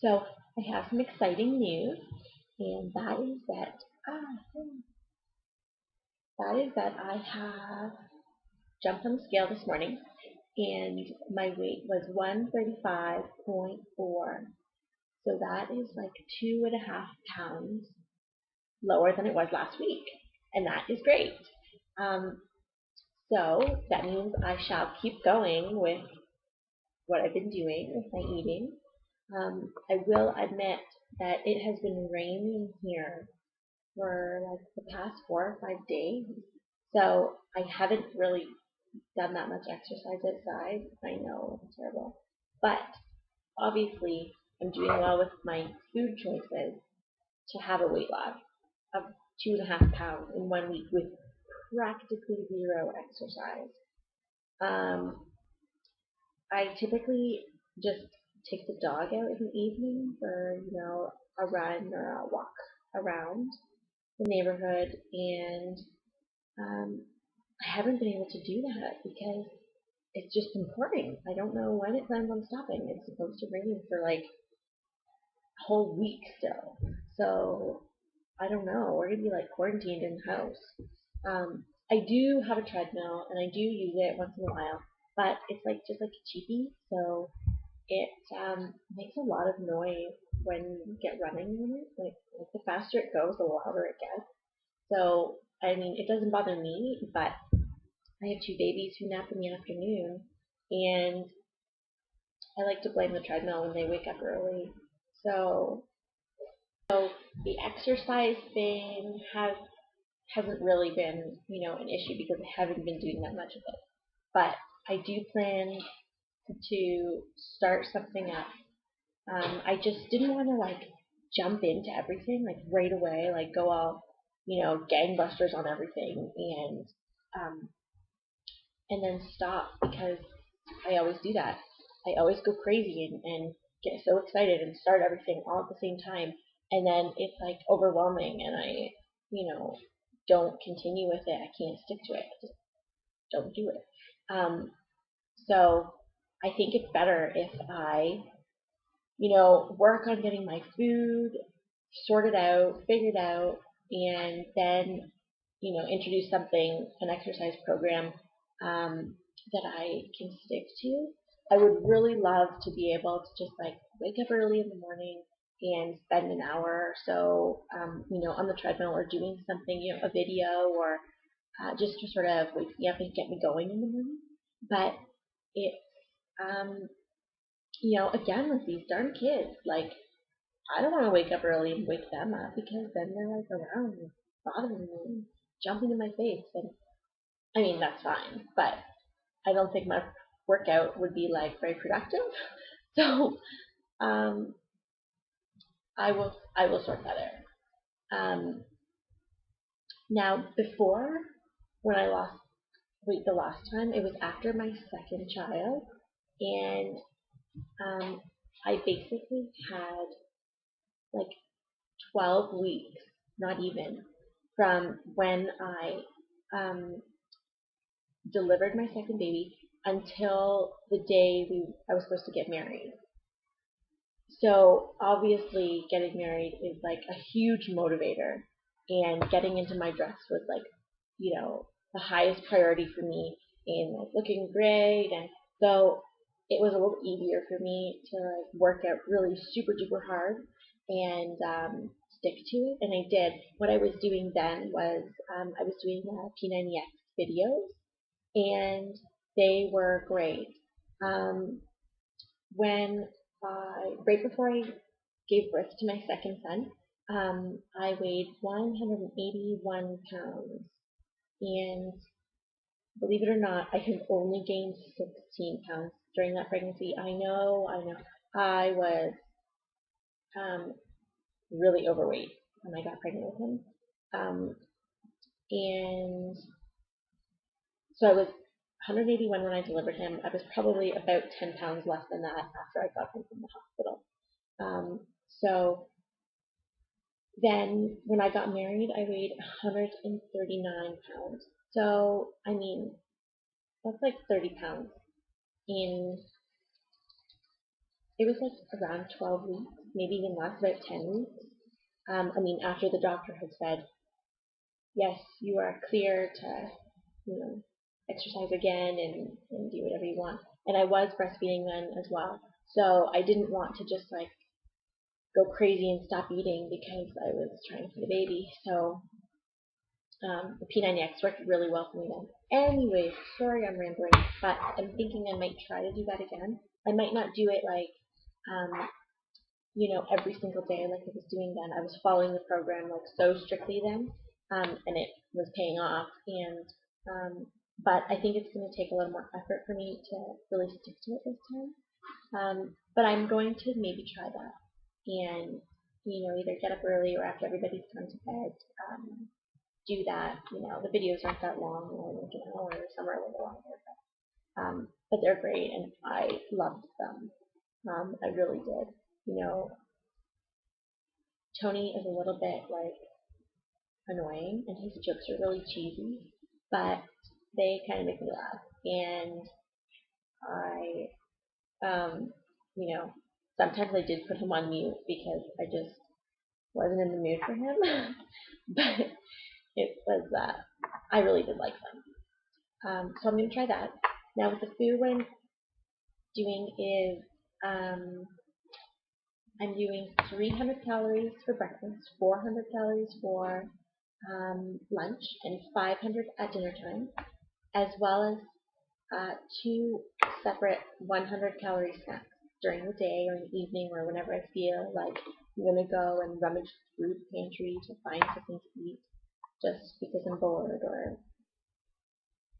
So I have some exciting news, and that I have jumped on the scale this morning, and my weight was 135.4. So that is like 2.5 pounds lower than it was last week, and that is great. Um, so that means I shall keep going with what I've been doing with my eating. I will admit that it has been raining here for like the past 4 or 5 days. So I haven't really done that much exercise outside. I know it's terrible. But obviously I'm doing well with my food choices to have a weight loss of 2.5 pounds in 1 week with practically zero exercise. Um, I typically just take the dog out in the evening for, a run or a walk around the neighborhood, and um, I haven't been able to do that because it's just been pouring. I don't know when it plans on stopping. It's supposed to rain for like a whole week still. So I don't know. We're gonna be like quarantined in the house. I do have a treadmill and I do use it once in a while, but it's like just like a cheapie, so it makes a lot of noise when you get running on it. Like the faster it goes, the louder it gets. So I mean, it doesn't bother me, but I have two babies who nap in the afternoon, and I like to blame the treadmill when they wake up early. So the exercise thing hasn't really been, an issue because I haven't been doing that much of it. But I do plan to start something up. I just didn't want to like jump into everything like right away, like go all, gangbusters on everything um, and then stop because I always do that. I always go crazy and get so excited and start everything all at the same time, and then it's like overwhelming, and I, don't continue with it. I can't stick to it. I just don't do it. So I think it's better if I, work on getting my food sorted out, figured out, and then, introduce something, an exercise program that I can stick to. I would really love to be able to just like wake up early in the morning and spend an hour or so, on the treadmill or doing something, a video or just to sort of wake me up and get me going in the morning. But it's, um, again, with these darn kids, like I don't want to wake up early and wake them up because then they're like around and bothering me and jumping in my face. And I mean, that's fine, but I don't think my workout would be like very productive. So um, I will sort that out. Now, before when I lost weight the last time, it was after my second child, and I basically had like 12 weeks, not even, from when I um, delivered my second baby until the day I was supposed to get married. So obviously getting married is like a huge motivator, and getting into my dress was like, the highest priority for me in like looking great, and so it was a little easier for me to like work out really super duper hard and stick to it, and I did. What I was doing then was I was doing P90X videos, and they were great. Um, when right before I gave birth to my second son, I weighed 181 pounds, and believe it or not, I had only gained 16 pounds during that pregnancy. I know. I was um, really overweight when I got pregnant with him, and so I was 181 when I delivered him. I was probably about 10 pounds less than that after I got him from the hospital. So then when I got married, I weighed 139 pounds. So, I mean, that's like 30 pounds in it was like around 12 weeks, maybe even less, about 10 weeks. I mean, after the doctor had said, yes, you are clear to, exercise again and do whatever you want. And I was breastfeeding then as well. So I didn't want to just like go crazy and stop eating because I was trying to feed a baby. So the P90X worked really well for me then. Anyways, sorry I'm rambling, but I'm thinking I might try to do that again. I might not do it like, every single day like I was doing then. I was following the program like so strictly then, and it was paying off. And but I think it's going to take a little more effort for me to really stick to it this time. But I'm going to maybe try that and either get up early or after everybody's gone to bed. Do that. The videos aren't that long, like an hour, some are a little longer, but they're great and I loved them. I really did. Tony is a little bit like annoying and his jokes are really cheesy, but they kind of make me laugh. And I, sometimes I did put him on mute because I just wasn't in the mood for him. But it was, I really did like them. So I'm going to try that. Now with the food, what I'm doing is I'm doing 300 calories for breakfast, 400 calories for lunch, and 500 at dinner time, as well as 2 separate 100-calorie snacks during the day or in the evening or whenever I feel like I'm going to go and rummage through the pantry to find something to eat just because I'm bored.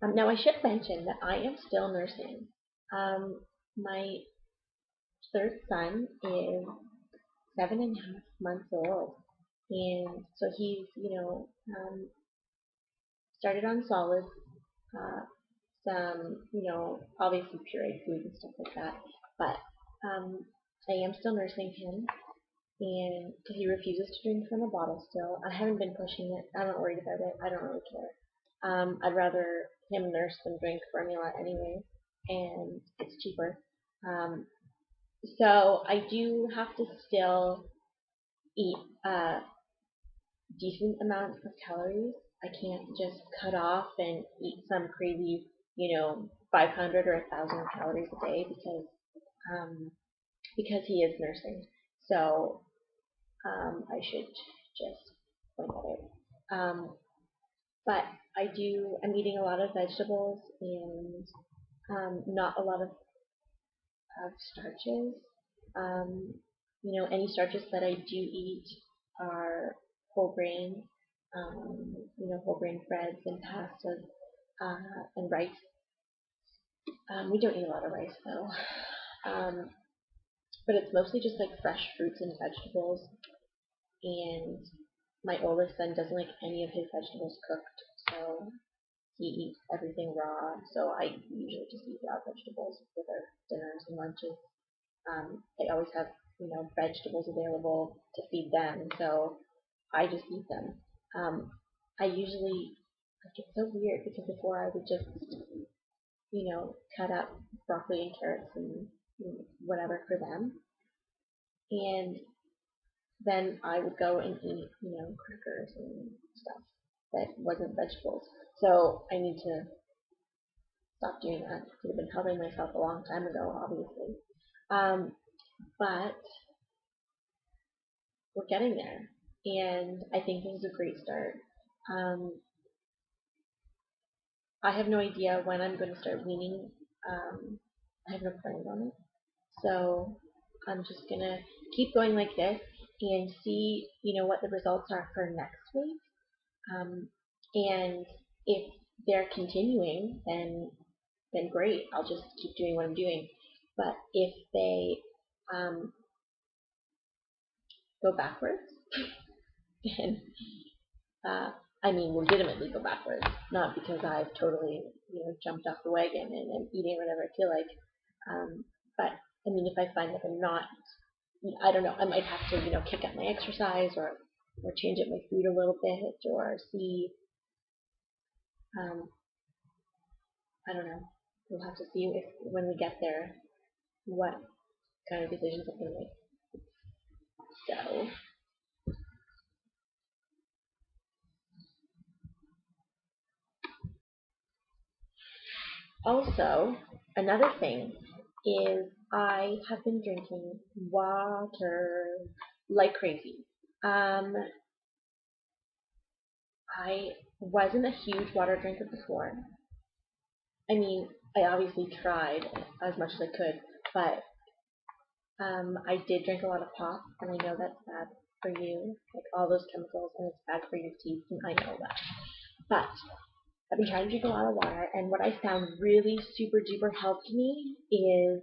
Or now I should mention that I am still nursing. My third son is 7.5 months old, and so he's started on solids, some obviously pureed food and stuff like that, but I am still nursing him, and because he refuses to drink from a bottle still. I haven't been pushing it. I'm not worried about it. I don't really care. I'd rather him nurse than drink formula anyway, and it's cheaper. So I do have to still eat decent amount of calories. I can't just cut off and eat some crazy, 500 or 1,000 calories a day because he is nursing. So I should just point that out. But I'm eating a lot of vegetables and not a lot of starches. Any starches that I do eat are whole grain, whole grain breads and pastas and rice. We don't eat a lot of rice though, but it's mostly just like fresh fruits and vegetables. And my oldest son doesn't like any of his vegetables cooked, so he eats everything raw. So I usually just eat raw vegetables for their dinners and lunches. I always have vegetables available to feed them, so I just eat them. I usually like it's so weird because before I would just cut up broccoli and carrots and whatever for them, and then I would go and eat crackers and stuff that wasn't vegetables. So I need to stop doing that. I could have been helping myself a long time ago, obviously. But we're getting there, and I think this is a great start. I have no idea when I'm going to start weaning. I have no plans on it, so I'm just gonna keep going like this and see, what the results are for next week. And if they're continuing, then great. I'll just keep doing what I'm doing. But if they go backwards, then I mean legitimately go backwards, not because I've totally jumped off the wagon and am eating whatever I feel like. But I mean, if I find that I'm not, I don't know, I might have to kick up my exercise or change up my food a little bit or see. I don't know. We'll have to see if when we get there what kind of decisions I'm going to make. So, also, another thing is I have been drinking water like crazy. Um, I wasn't a huge water drinker before. I mean, I obviously tried as much as I could, but I did drink a lot of pop, and I know that's bad for you, like all those chemicals, and it's bad for your teeth, and I know that. But I've been trying to drink a lot of water, and what I found really super duper helped me is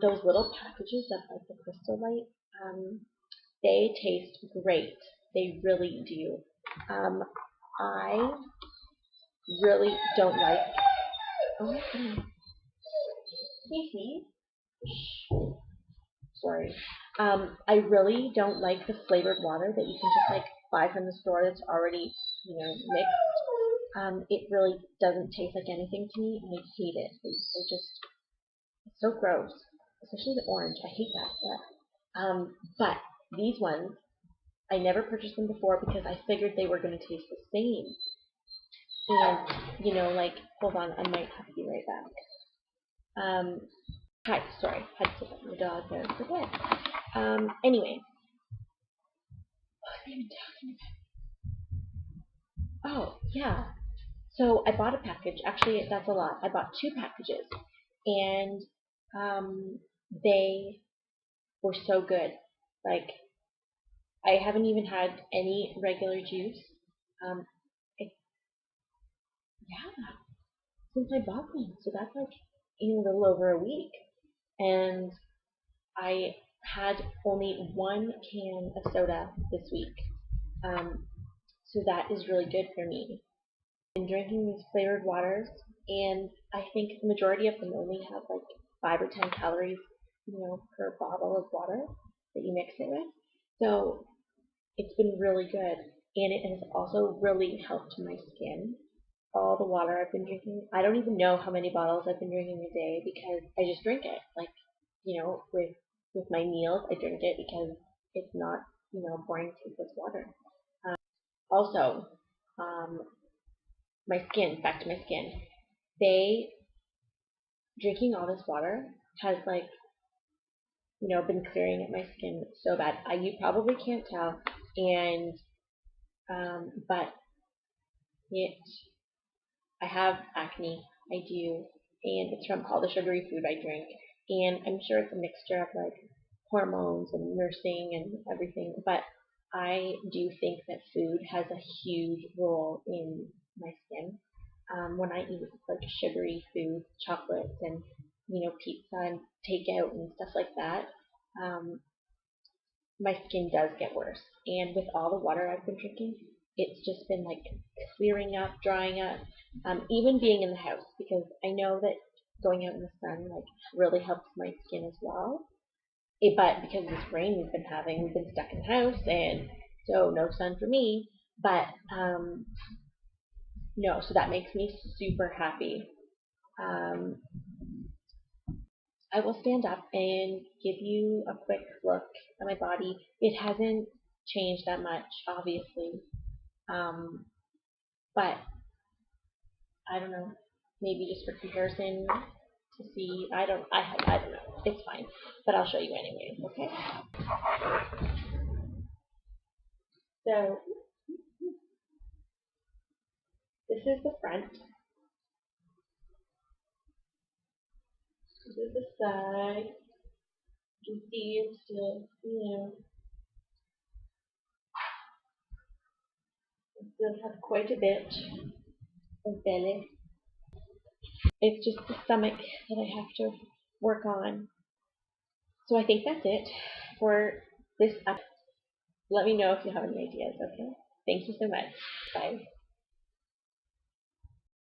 those little packages of like the Crystal Light. They taste great. They really do. I really don't like. Oh my goodness. Casey. Sorry. I really don't like the flavored water that you can just like buy from the store that's already, mixed. It really doesn't taste like anything to me, and I hate it. It's so gross, especially the orange. I hate that. But these ones, I never purchased them before because I figured they were going to taste the same. And, hold on, I might have to be right back. Hi, sorry, had to put my dog there for bed. Anyway, what was I even talking about? Oh, yeah. So I bought a package. Actually, that's a lot. I bought 2 packages, and they were so good. Like, I haven't even had any regular juice. It, yeah, since I bought them. So that's like in a little over a week. And I had only 1 can of soda this week. So that is really good for me. I'm drinking these flavored waters, and I think the majority of them only have like 5 or 10 calories, per bottle of water that you mix it with. So it's been really good, and it has also really helped my skin. All the water I've been drinking, I don't even know how many bottles I've been drinking a day because I just drink it. Like, with my meals, I drink it because it's not, boring tasteless water. Also, um, back to my skin, they, drinking all this water has like, been clearing up my skin so bad. You probably can't tell, and, but it, I have acne, I do, and it's from all the sugary food I drink, and I'm sure it's a mixture of like hormones and nursing and everything, but I do think that food has a huge role in my skin. When I eat like sugary food, chocolates, and pizza and takeout and stuff like that, um, my skin does get worse. And with all the water I've been drinking, it's just been like clearing up, drying up, even being in the house because I know that going out in the sun like really helps my skin as well. But because of this rain we've been having, we've been stuck in the house, and so no sun for me. But no, so that makes me super happy. Um, I will stand up and give you a quick look at my body. It hasn't changed that much, obviously, um, but I don't know. Maybe just for comparison to see. I don't know. It's fine, but I'll show you anyways. Okay. So this is the front. This is the side. You can see it's still, I still have quite a bit of belly. It's just the stomach that I have to work on. So I think that's it for this up. Let me know if you have any ideas, okay? Thank you so much. Bye.